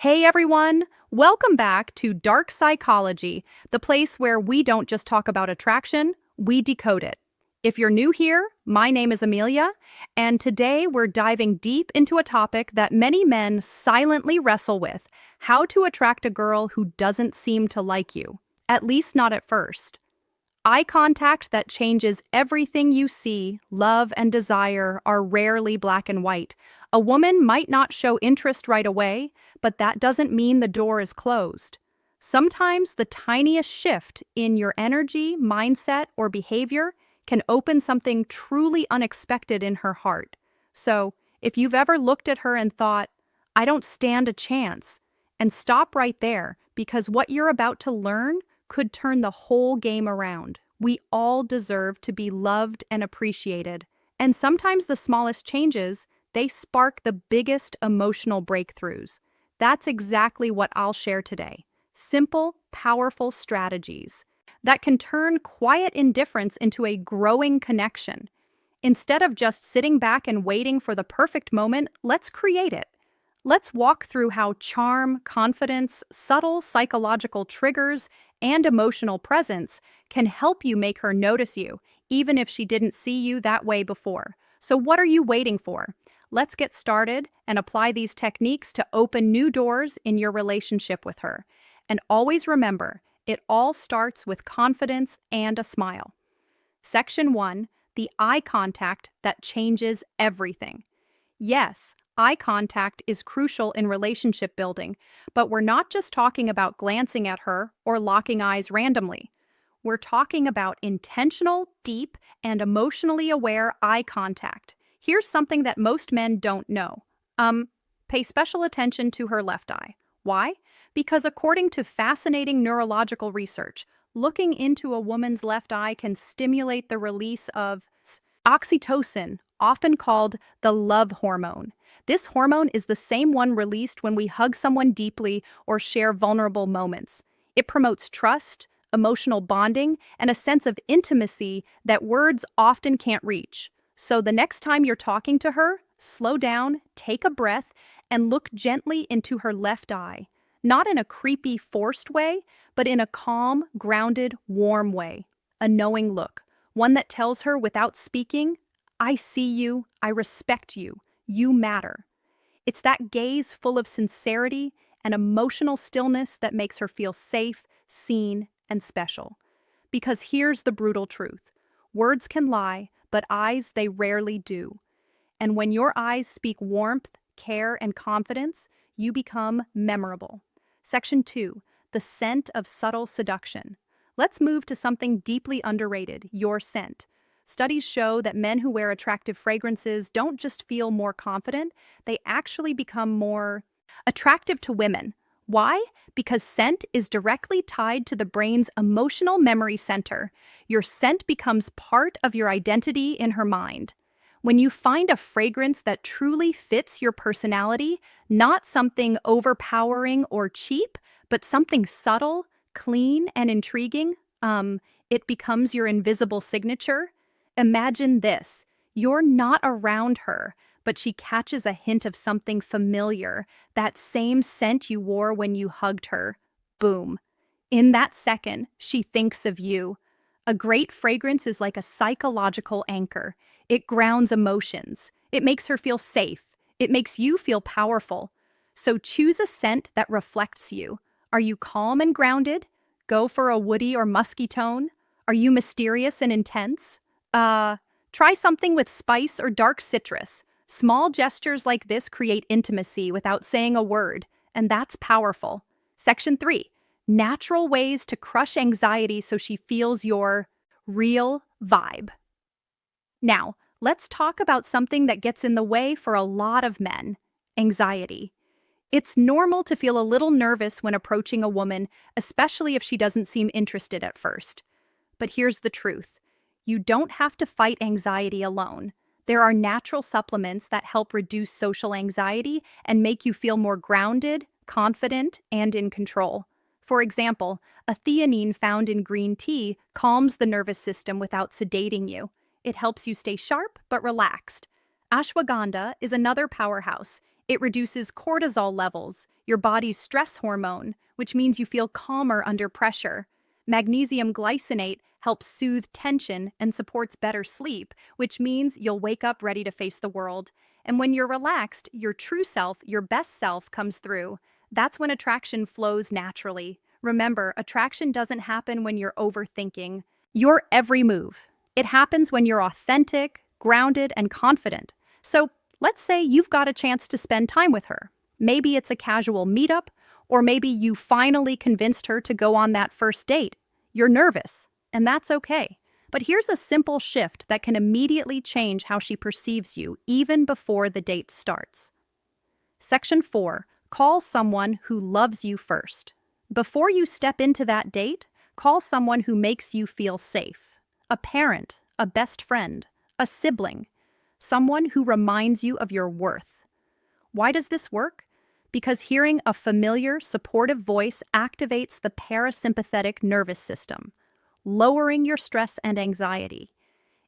Hey everyone! Welcome back to Dark Psychology, the place where we don't just talk about attraction, we decode it. If you're new here, my name is Amelia, and today we're diving deep into a topic that many men silently wrestle with: how to attract a girl who doesn't seem to like you, at least not at first. Eye contact that changes everything you see, love and desire are rarely black and white. A woman might not show interest right away, but that doesn't mean the door is closed. Sometimes the tiniest shift in your energy, mindset, or behavior can open something truly unexpected in her heart. So, if you've ever looked at her and thought, I don't stand a chance, and stop right there, because what you're about to learn could turn the whole game around. We all deserve to be loved and appreciated. And sometimes the smallest changes, they spark the biggest emotional breakthroughs. That's exactly what I'll share today. Simple, powerful strategies that can turn quiet indifference into a growing connection. Instead of just sitting back and waiting for the perfect moment, let's create it. Let's walk through how charm, confidence, subtle psychological triggers, and emotional presence can help you make her notice you, even if she didn't see you that way before. So what are you waiting for? Let's get started and apply these techniques to open new doors in your relationship with her. And always remember, it all starts with confidence and a smile. Section 1, the eye contact that changes everything. Yes, eye contact is crucial in relationship building, but we're not just talking about glancing at her or locking eyes randomly. We're talking about intentional, deep, and emotionally aware eye contact. Here's something that most men don't know. Pay special attention to her left eye. Why? Because according to fascinating neurological research, looking into a woman's left eye can stimulate the release of oxytocin, often called the love hormone. This hormone is the same one released when we hug someone deeply or share vulnerable moments. It promotes trust, emotional bonding, and a sense of intimacy that words often can't reach. So the next time you're talking to her, slow down, take a breath, and look gently into her left eye. Not in a creepy, forced way, but in a calm, grounded, warm way. A knowing look, one that tells her without speaking, I see you, I respect you, you matter. It's that gaze full of sincerity and emotional stillness that makes her feel safe, seen, and special. Because here's the brutal truth. Words can lie, but eyes, they rarely do. And when your eyes speak warmth, care, and confidence, you become memorable. Section 2, the scent of subtle seduction. Let's move to something deeply underrated, your scent. Studies show that men who wear attractive fragrances don't just feel more confident, they actually become more attractive to women. Why? Because scent is directly tied to the brain's emotional memory center. Your scent becomes part of your identity in her mind. When you find a fragrance that truly fits your personality, not something overpowering or cheap, but something subtle, clean, and intriguing, it becomes your invisible signature. Imagine this. You're not around her, but she catches a hint of something familiar, that same scent you wore when you hugged her. Boom. In that second, she thinks of you. A great fragrance is like a psychological anchor. It grounds emotions. It makes her feel safe. It makes you feel powerful. So choose a scent that reflects you. Are you calm and grounded? Go for a woody or musky tone. Are you mysterious and intense? Try something with spice or dark citrus. Small gestures like this create intimacy without saying a word, and that's powerful. Section 3, natural ways to crush anxiety so she feels your real vibe. Now, let's talk about something that gets in the way for a lot of men: anxiety. It's normal to feel a little nervous when approaching a woman, especially if she doesn't seem interested at first. But here's the truth. You don't have to fight anxiety alone. There are natural supplements that help reduce social anxiety and make you feel more grounded, confident, and in control. For example, a theanine found in green tea calms the nervous system without sedating you. It helps you stay sharp but relaxed. Ashwagandha is another powerhouse. It reduces cortisol levels, your body's stress hormone, which means you feel calmer under pressure. Magnesium glycinate helps soothe tension and supports better sleep, which means you'll wake up ready to face the world. And when you're relaxed, your true self, your best self, comes through. That's when attraction flows naturally. Remember, attraction doesn't happen when you're overthinking your every move. It happens when you're authentic, grounded, and confident. So let's say you've got a chance to spend time with her. Maybe it's a casual meetup, or maybe you finally convinced her to go on that first date. You're nervous, and that's okay. But here's a simple shift that can immediately change how she perceives you, even before the date starts. Section 4. Call someone who loves you first. Before you step into that date, call someone who makes you feel safe. A parent, a best friend, a sibling, someone who reminds you of your worth. Why does this work? Because hearing a familiar, supportive voice activates the parasympathetic nervous system, lowering your stress and anxiety.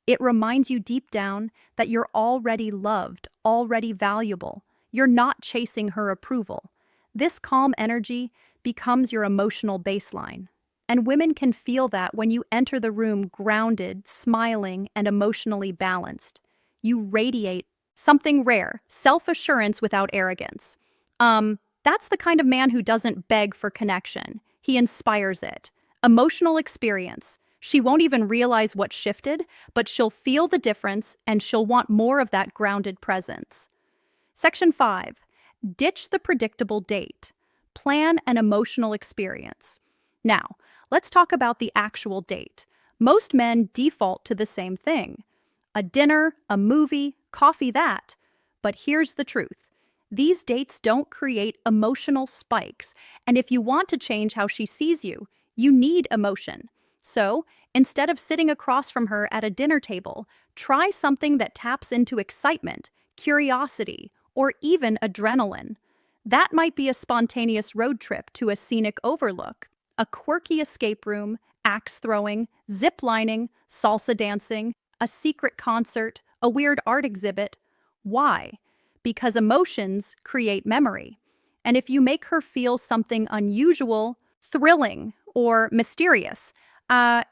It reminds you deep down that you're already loved, already valuable. You're not chasing her approval. This calm energy becomes your emotional baseline. And women can feel that when you enter the room grounded, smiling, and emotionally balanced. You radiate something rare, self-assurance without arrogance. That's the kind of man who doesn't beg for connection. He inspires it. Emotional experience. She won't even realize what shifted, but she'll feel the difference and she'll want more of that grounded presence. Section 5. Ditch the predictable date. Plan an emotional experience. Now, let's talk about the actual date. Most men default to the same thing. A dinner, a movie, coffee that. But here's the truth. These dates don't create emotional spikes, and if you want to change how she sees you, you need emotion. So, instead of sitting across from her at a dinner table, try something that taps into excitement, curiosity, or even adrenaline. That might be a spontaneous road trip to a scenic overlook, a quirky escape room, axe throwing, zip lining, salsa dancing, a secret concert, a weird art exhibit. Why? Because emotions create memory. And if you make her feel something unusual, thrilling, or mysterious,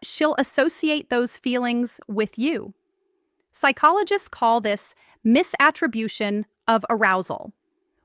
she'll associate those feelings with you. Psychologists call this misattribution of arousal.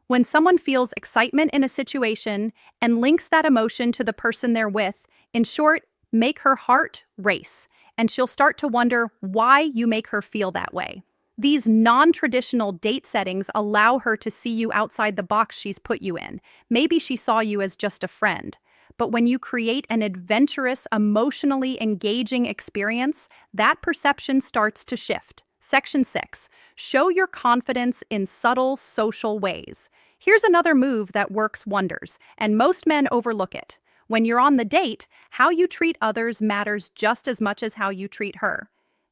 When someone feels excitement in a situation and links that emotion to the person they're with, in short, make her heart race, and she'll start to wonder why you make her feel that way. These non-traditional date settings allow her to see you outside the box she's put you in. Maybe she saw you as just a friend. But when you create an adventurous, emotionally engaging experience, that perception starts to shift. Section 6. Show your confidence in subtle social ways. Here's another move that works wonders, and most men overlook it. When you're on the date, how you treat others matters just as much as how you treat her.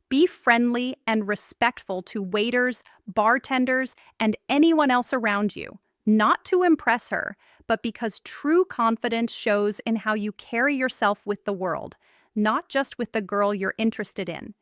Be friendly and respectful to waiters, bartenders, and anyone else around you, not to impress her, but because true confidence shows in how you carry yourself with the world, not just with the girl you're interested in.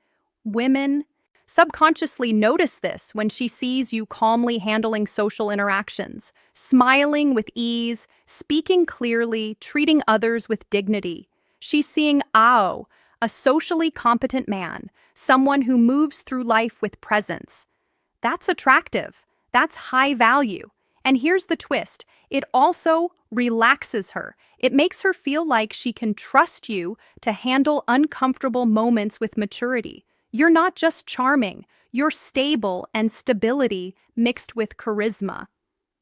Women subconsciously notice this when she sees you calmly handling social interactions, smiling with ease, speaking clearly, treating others with dignity. She's seeing, a socially competent man, someone who moves through life with presence. That's attractive. That's high value. And here's the twist. It also relaxes her. It makes her feel like she can trust you to handle uncomfortable moments with maturity. You're not just charming. You're stable, and stability mixed with charisma.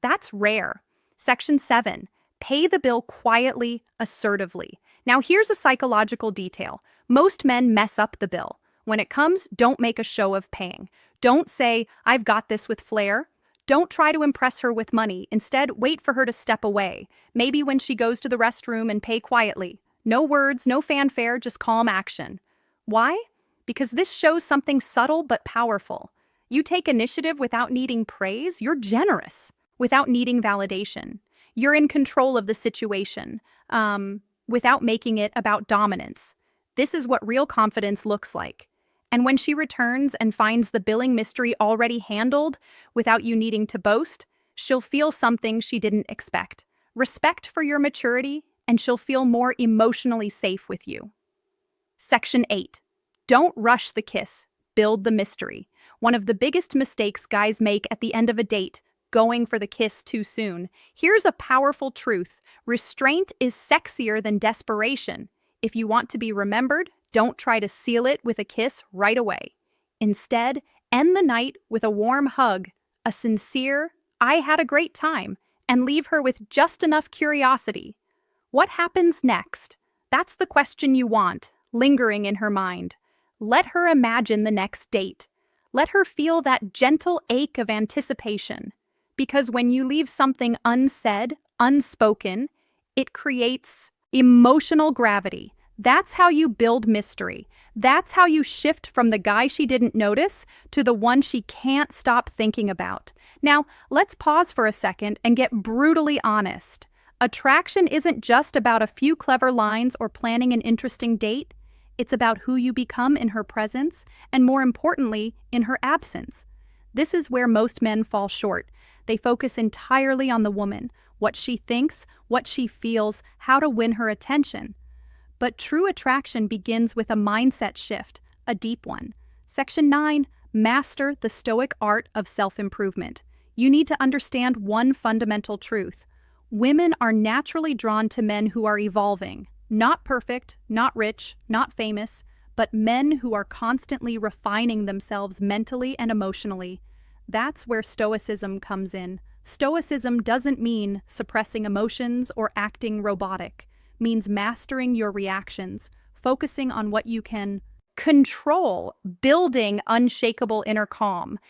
That's rare. Section 7. Pay the bill quietly, assertively. Now here's a psychological detail. Most men mess up the bill. When it comes, don't make a show of paying. Don't say, "I've got this," with flair. Don't try to impress her with money. Instead, wait for her to step away. Maybe when she goes to the restroom, and pay quietly. No words, no fanfare, just calm action. Why? Because this shows something subtle but powerful. You take initiative without needing praise. You're generous without needing validation. You're in control of the situation without making it about dominance. This is what real confidence looks like. And when she returns and finds the billing mystery already handled without you needing to boast, she'll feel something she didn't expect. respect for your maturity, and she'll feel more emotionally safe with you. Section 8. Don't rush the kiss. Build the mystery. One of the biggest mistakes guys make at the end of a date, going for the kiss too soon. Here's a powerful truth. Restraint is sexier than desperation. If you want to be remembered, don't try to seal it with a kiss right away. Instead, end the night with a warm hug, a sincere, "I had a great time," and leave her with just enough curiosity. What happens next? That's the question you want, lingering in her mind. Let her imagine the next date. Let her feel that gentle ache of anticipation. Because when you leave something unsaid, unspoken, it creates emotional gravity. That's how you build mystery. That's how you shift from the guy she didn't notice to the one she can't stop thinking about. Now, let's pause for a second and get brutally honest. Attraction isn't just about a few clever lines or planning an interesting date. It's about who you become in her presence, and more importantly, in her absence. This is where most men fall short. They focus entirely on the woman, what she thinks, what she feels, how to win her attention. But true attraction begins with a mindset shift, a deep one. Section 9, master the stoic art of self-improvement. You need to understand one fundamental truth. Women are naturally drawn to men who are evolving. Not perfect, not rich, not famous, but men who are constantly refining themselves mentally and emotionally. That's where stoicism comes in. Stoicism doesn't mean suppressing emotions or acting robotic. It means mastering your reactions, focusing on what you can control, building unshakable inner calm.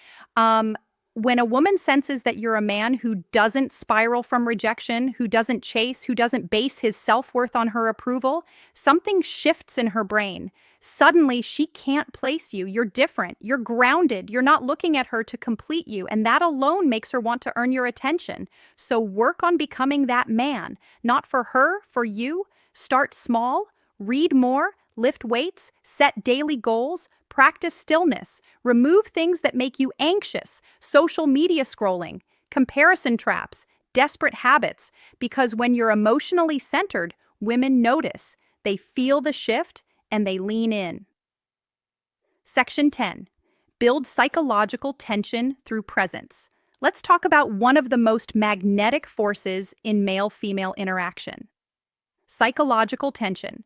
When a woman senses that you're a man who doesn't spiral from rejection, who doesn't chase, who doesn't base his self-worth on her approval, something shifts in her brain. Suddenly, she can't place you. You're different. You're grounded. You're not looking at her to complete you. And that alone makes her want to earn your attention. So work on becoming that man. Not for her, for you. Start small. Read more. Lift weights. Set daily goals. Practice stillness. Remove things that make you anxious, social media scrolling, comparison traps, desperate habits, because when you're emotionally centered, women notice, they feel the shift, and they lean in. Section 10. Build psychological tension through presence. Let's talk about one of the most magnetic forces in male-female interaction. Psychological tension.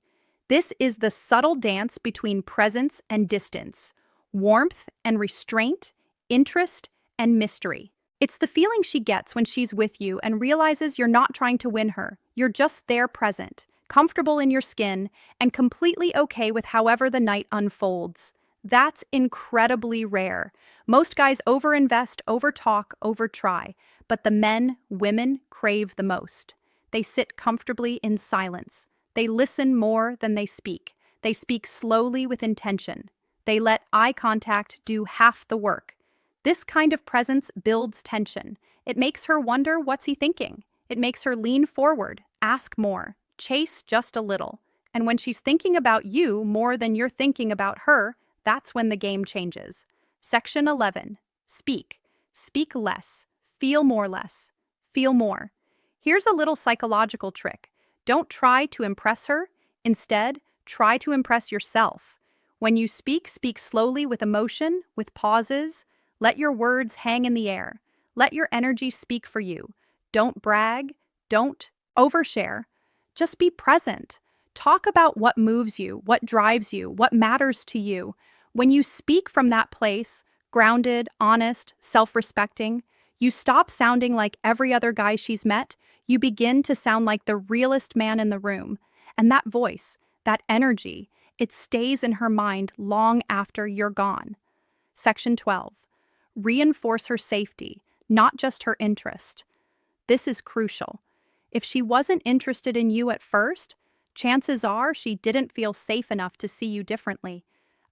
This is the subtle dance between presence and distance, warmth and restraint, interest and mystery. It's the feeling she gets when she's with you and realizes you're not trying to win her. You're just there present, comfortable in your skin, and completely okay with however the night unfolds. That's incredibly rare. Most guys overinvest, overtalk, overtry, but the men, women crave the most. They sit comfortably in silence. They listen more than they speak. They speak slowly with intention. They let eye contact do half the work. This kind of presence builds tension. It makes her wonder, what's he thinking? It makes her lean forward, ask more, chase just a little. And when she's thinking about you more than you're thinking about her, that's when the game changes. Section 11. Speak. Speak less. Feel more less. Feel more. Here's a little psychological trick. Don't try to impress her. Instead, try to impress yourself. When you speak, speak slowly with emotion, with pauses. Let your words hang in the air. Let your energy speak for you. Don't brag. Don't overshare. Just be present. Talk about what moves you, what drives you, what matters to you. When you speak from that place, grounded, honest, self-respecting, you stop sounding like every other guy she's met. You begin to sound like the realest man in the room. And that voice, that energy, it stays in her mind long after you're gone. Section 12. Reinforce her safety, not just her interest. This is crucial. If she wasn't interested in you at first, chances are she didn't feel safe enough to see you differently.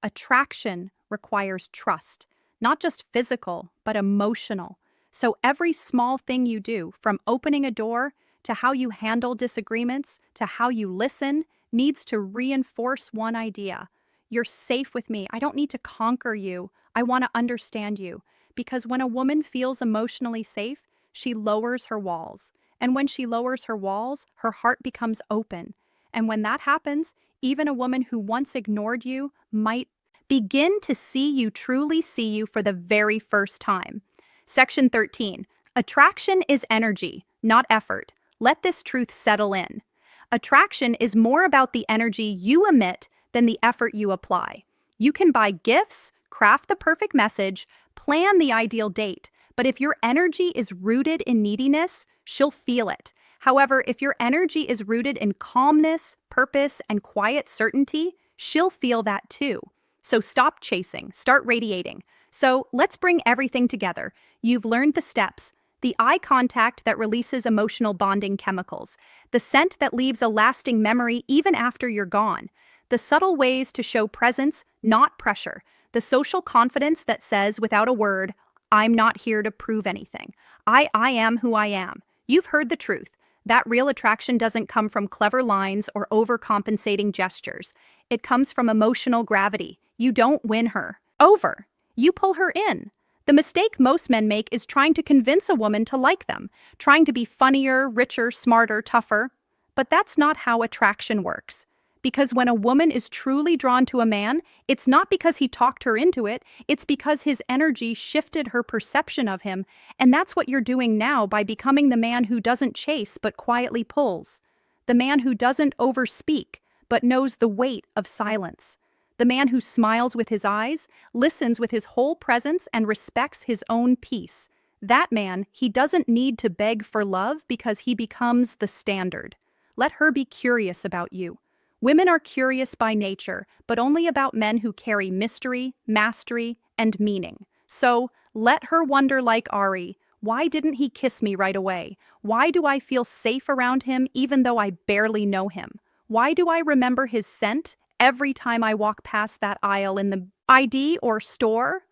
Attraction requires trust, not just physical, but emotional. So every small thing you do, from opening a door to how you handle disagreements to how you listen, needs to reinforce one idea. You're safe with me. I don't need to conquer you. I want to understand you. Because when a woman feels emotionally safe, she lowers her walls. And when she lowers her walls, her heart becomes open. And when that happens, even a woman who once ignored you might begin to truly see you for the very first time. Section 13. Attraction is energy, not effort. Let this truth settle in. Attraction is more about the energy you emit than the effort you apply. You can buy gifts, craft the perfect message, plan the ideal date, but if your energy is rooted in neediness, she'll feel it. However, if your energy is rooted in calmness, purpose, and quiet certainty, she'll feel that too. So stop chasing, start radiating. So let's bring everything together. You've learned the steps. The eye contact that releases emotional bonding chemicals. The scent that leaves a lasting memory even after you're gone. The subtle ways to show presence, not pressure. The social confidence that says without a word, I'm not here to prove anything. I am who I am. You've heard the truth. That real attraction doesn't come from clever lines or overcompensating gestures. It comes from emotional gravity. You don't win her over. You pull her in. The mistake most men make is trying to convince a woman to like them, trying to be funnier, richer, smarter, tougher. But that's not how attraction works. Because when a woman is truly drawn to a man, it's not because he talked her into it, it's because his energy shifted her perception of him, and that's what you're doing now by becoming the man who doesn't chase but quietly pulls. The man who doesn't overspeak but knows the weight of silence. The man who smiles with his eyes, listens with his whole presence, and respects his own peace. That man, he doesn't need to beg for love because he becomes the standard. Let her be curious about you. Women are curious by nature, but only about men who carry mystery, mastery, and meaning. So, let her wonder like Ari, why didn't he kiss me right away? Why do I feel safe around him even though I barely know him? Why do I remember his scent every time I walk past that aisle in the ID or store?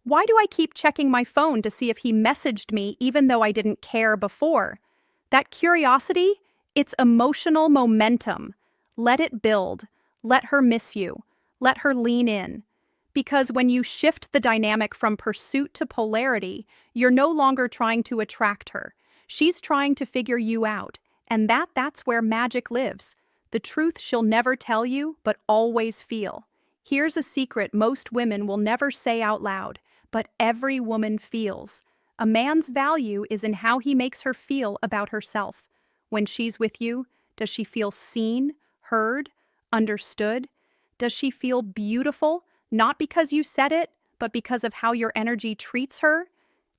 Why do I keep checking my phone to see if he messaged me even though I didn't care before? That curiosity, it's emotional momentum. Let it build. Let her miss you. Let her lean in. Because when you shift the dynamic from pursuit to polarity, you're no longer trying to attract her. She's trying to figure you out, and that's where magic lives. The truth she'll never tell you, but always feel. Here's a secret most women will never say out loud, but every woman feels. A man's value is in how he makes her feel about herself. When she's with you, does she feel seen, heard, understood? Does she feel beautiful, not because you said it, but because of how your energy treats her?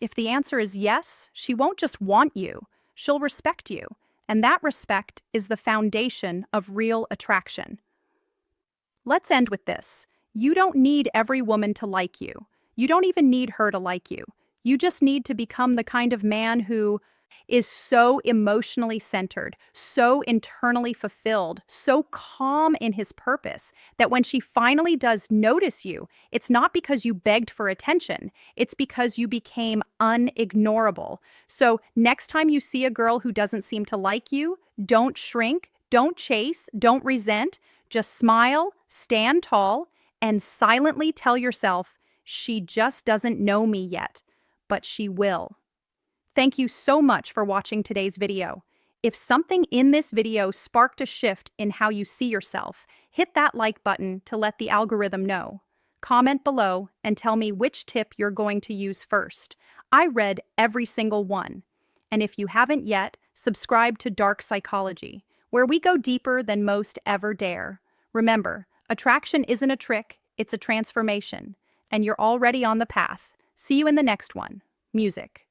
If the answer is yes, she won't just want you, she'll respect you. And that respect is the foundation of real attraction. Let's end with this. You don't need every woman to like you. You don't even need her to like you. You just need to become the kind of man who is so emotionally centered, so internally fulfilled, so calm in his purpose that when she finally does notice you, it's not because you begged for attention, it's because you became unignorable. So next time you see a girl who doesn't seem to like you, don't shrink, don't chase, don't resent, just smile, stand tall, and silently tell yourself, she just doesn't know me yet, but she will. Thank you so much for watching today's video. If something in this video sparked a shift in how you see yourself, hit that like button to let the algorithm know. Comment below and tell me which tip you're going to use first. I read every single one. And if you haven't yet, subscribe to Dark Psychology, where we go deeper than most ever dare. Remember, attraction isn't a trick, it's a transformation. And you're already on the path. See you in the next one. Music.